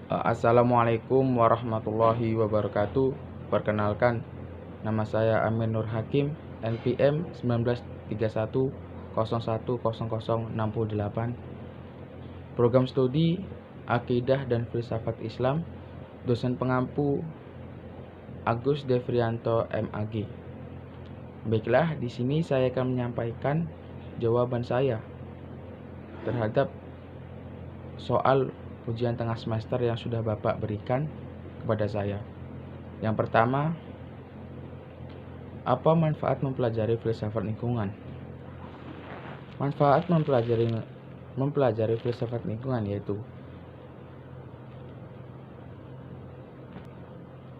Assalamualaikum warahmatullahi wabarakatuh. Perkenalkan, nama saya Amin Nur Hakim, NPM 1931010068. Program studi Akidah dan Filsafat Islam. Dosen pengampu Agus Devrianto MAG. Baiklah, di sini saya akan menyampaikan jawaban saya terhadap soal ujian tengah semester yang sudah Bapak berikan kepada saya. Yang pertama, apa manfaat mempelajari filsafat lingkungan? Manfaat mempelajari filsafat lingkungan yaitu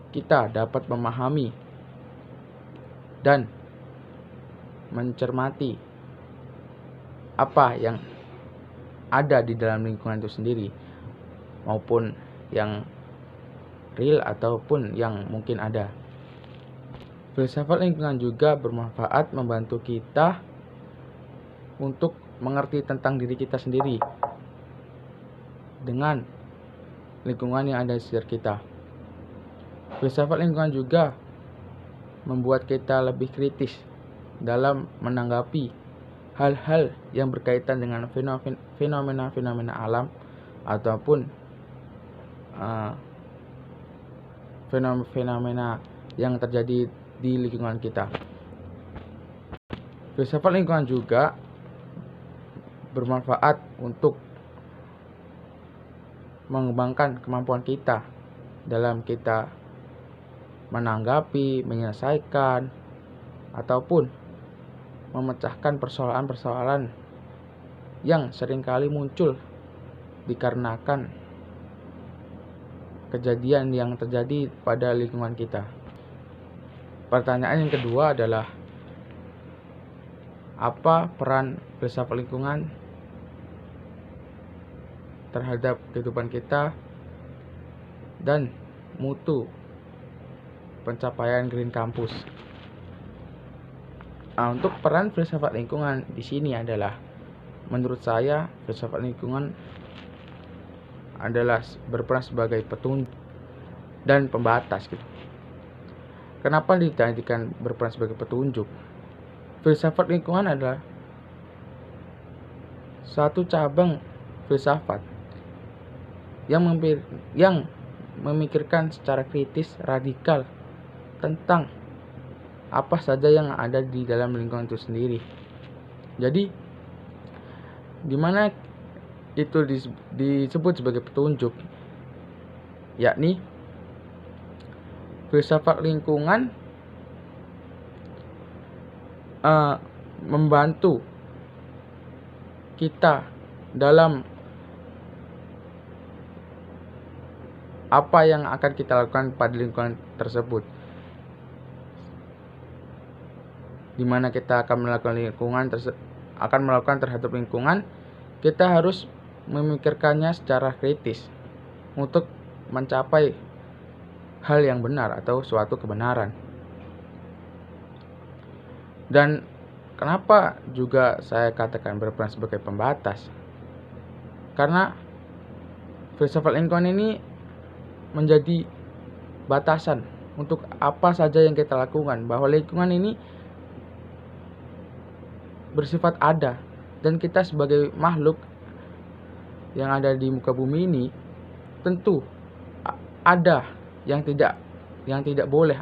kita dapat memahami dan mencermati apa yang ada di dalam lingkungan itu sendiri, maupun yang real ataupun yang mungkin ada. Filsafat lingkungan juga bermanfaat membantu kita untuk mengerti tentang diri kita sendiri dengan lingkungan yang ada di sekitar kita. Filsafat lingkungan juga membuat kita lebih kritis dalam menanggapi hal-hal yang berkaitan dengan fenomena-fenomena alam ataupun fenomena yang terjadi di lingkungan kita. Filsafat lingkungan juga bermanfaat untuk mengembangkan kemampuan kita dalam kita menanggapi, menyelesaikan, ataupun memecahkan persoalan-persoalan yang seringkali muncul dikarenakan kejadian yang terjadi pada lingkungan kita. Pertanyaan yang kedua adalah, apa peran filsafat lingkungan terhadap kehidupan kita dan mutu pencapaian Green Campus? Untuk peran filsafat lingkungan di sini adalah, menurut saya filsafat lingkungan adalah berperan sebagai petunjuk dan pembatas gitu. Kenapa dijadikan berperan sebagai petunjuk? Filsafat lingkungan adalah satu cabang filsafat yang memikirkan secara kritis, radikal tentang apa saja yang ada di dalam lingkungan itu sendiri. Jadi, di mana itu disebut sebagai petunjuk, yakni filsafat lingkungan membantu kita dalam apa yang akan kita lakukan pada lingkungan tersebut, di mana kita akan melakukan terhadap lingkungan. Kita harus memikirkannya secara kritis untuk mencapai hal yang benar atau suatu kebenaran. Dan kenapa juga saya katakan berperan sebagai pembatas? Karena filsafat lingkungan ini menjadi batasan untuk apa saja yang kita lakukan, bahwa lingkungan ini bersifat ada, dan kita sebagai makhluk yang ada di muka bumi ini tentu ada yang tidak boleh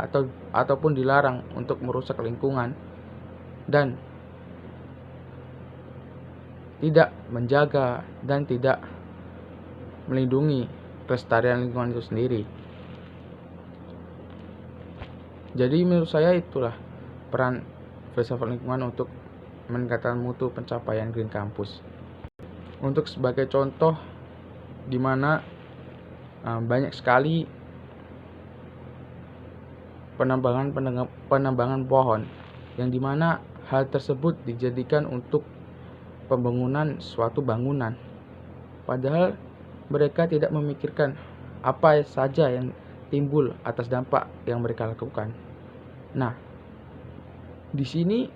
ataupun dilarang untuk merusak lingkungan dan tidak menjaga dan tidak melindungi kelestarian lingkungan itu sendiri. Jadi menurut saya itulah peran filsafat lingkungan untuk meningkatkan mutu pencapaian Green Campus. Untuk sebagai contoh, di mana banyak sekali penambangan pohon, yang dimana hal tersebut dijadikan untuk pembangunan suatu bangunan, padahal mereka tidak memikirkan apa saja yang timbul atas dampak yang mereka lakukan. Nah, di sini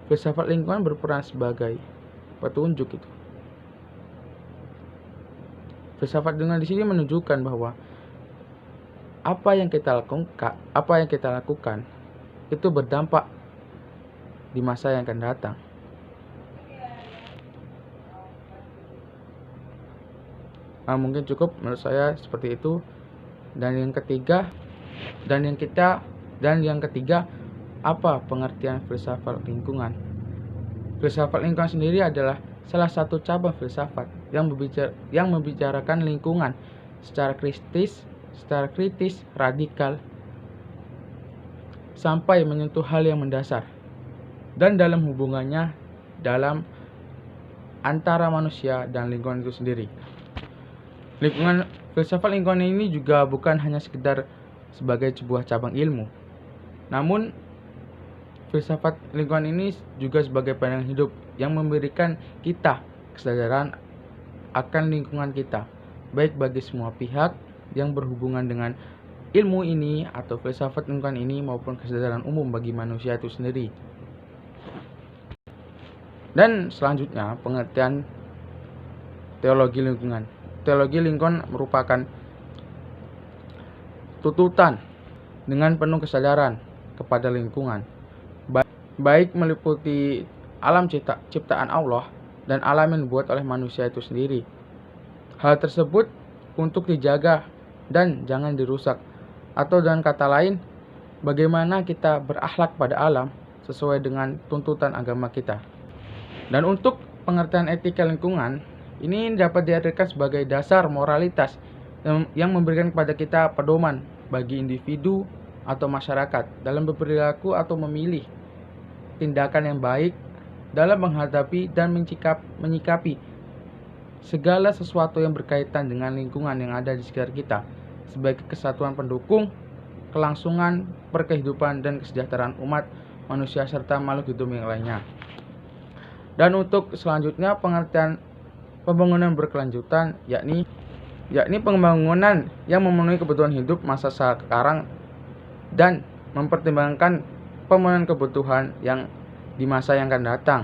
filsafat lingkungan berperan sebagai petunjuk itu. Filsafat lingkungan di sini menunjukkan bahwa apa yang kita lakukan itu berdampak di masa yang akan datang. Mungkin cukup menurut saya seperti itu. Dan yang ketiga, apa pengertian filsafat lingkungan? Filsafat lingkungan sendiri adalah salah satu cabang filsafat yang membicarakan lingkungan secara kritis, radikal, sampai menyentuh hal yang mendasar dan dalam hubungannya dalam antara manusia dan lingkungan itu sendiri. Filsafat lingkungan ini juga bukan hanya sekedar sebagai sebuah cabang ilmu, namun filsafat lingkungan ini juga sebagai pandangan hidup yang memberikan kita kesadaran akan lingkungan kita, baik bagi semua pihak yang berhubungan dengan ilmu ini atau filsafat lingkungan ini, maupun kesadaran umum bagi manusia itu sendiri. Dan selanjutnya, pengertian teologi lingkungan. Teologi lingkungan merupakan tuntutan dengan penuh kesadaran kepada lingkungan, baik meliputi alam ciptaan Allah dan alam yang dibuat oleh manusia itu sendiri. Hal tersebut untuk dijaga dan jangan dirusak, atau dengan kata lain, bagaimana kita berakhlak pada alam sesuai dengan tuntutan agama kita. Dan untuk pengertian etika lingkungan, ini dapat diartikan sebagai dasar moralitas yang memberikan kepada kita pedoman bagi individu atau masyarakat dalam berperilaku atau memilih tindakan yang baik dalam menghadapi dan menyikapi segala sesuatu yang berkaitan dengan lingkungan yang ada di sekitar kita sebagai kesatuan pendukung kelangsungan perkehidupan dan kesejahteraan umat manusia serta makhluk hidup yang lainnya. Dan untuk selanjutnya, pengertian pembangunan berkelanjutan yakni pembangunan yang memenuhi kebutuhan hidup masa sekarang dan mempertimbangkan pemenuhan kebutuhan yang di masa yang akan datang.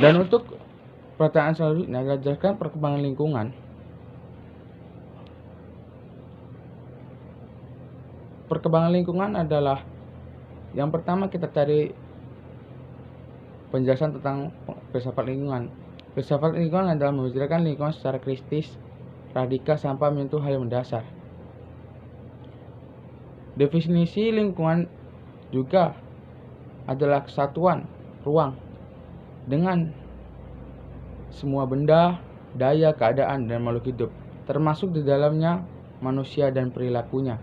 Dan untuk pertanyaan selanjutnya, jelaskan perkembangan lingkungan. Perkembangan lingkungan adalah yang pertama kita cari penjelasan tentang filsafat lingkungan. Filsafat lingkungan adalah membicarakan lingkungan secara kritis, radikal sampai menyentuh hal yang mendasar. Definisi lingkungan juga adalah kesatuan ruang dengan semua benda, daya, keadaan, dan makhluk hidup, termasuk di dalamnya manusia dan perilakunya,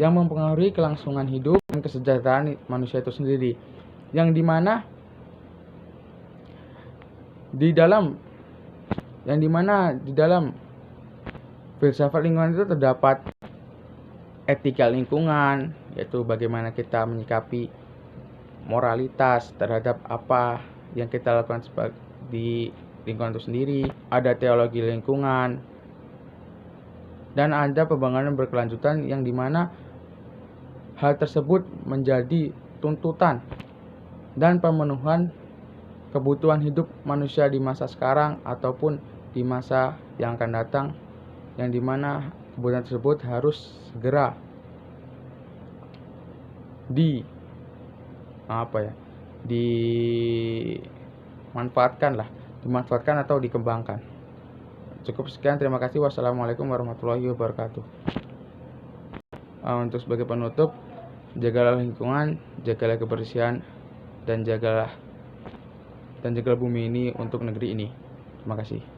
yang mempengaruhi kelangsungan hidup dan kesejahteraan manusia itu sendiri, yang dimana di dalam filsafat lingkungan itu terdapat etika lingkungan, yaitu bagaimana kita menyikapi moralitas terhadap apa yang kita lakukan di lingkungan itu sendiri. Ada teologi lingkungan, dan ada pembangunan berkelanjutan yang dimana hal tersebut menjadi tuntutan dan pemenuhan kebutuhan hidup manusia di masa sekarang ataupun di masa yang akan datang, yang dimana kebutuhan tersebut harus segera dimanfaatkan atau dikembangkan. Cukup sekian, terima kasih. Wassalamualaikum warahmatullahi wabarakatuh. Untuk sebagai penutup, jagalah lingkungan, jagalah kebersihan, dan jagalah dan jaga bumi ini untuk negeri ini. Terima kasih.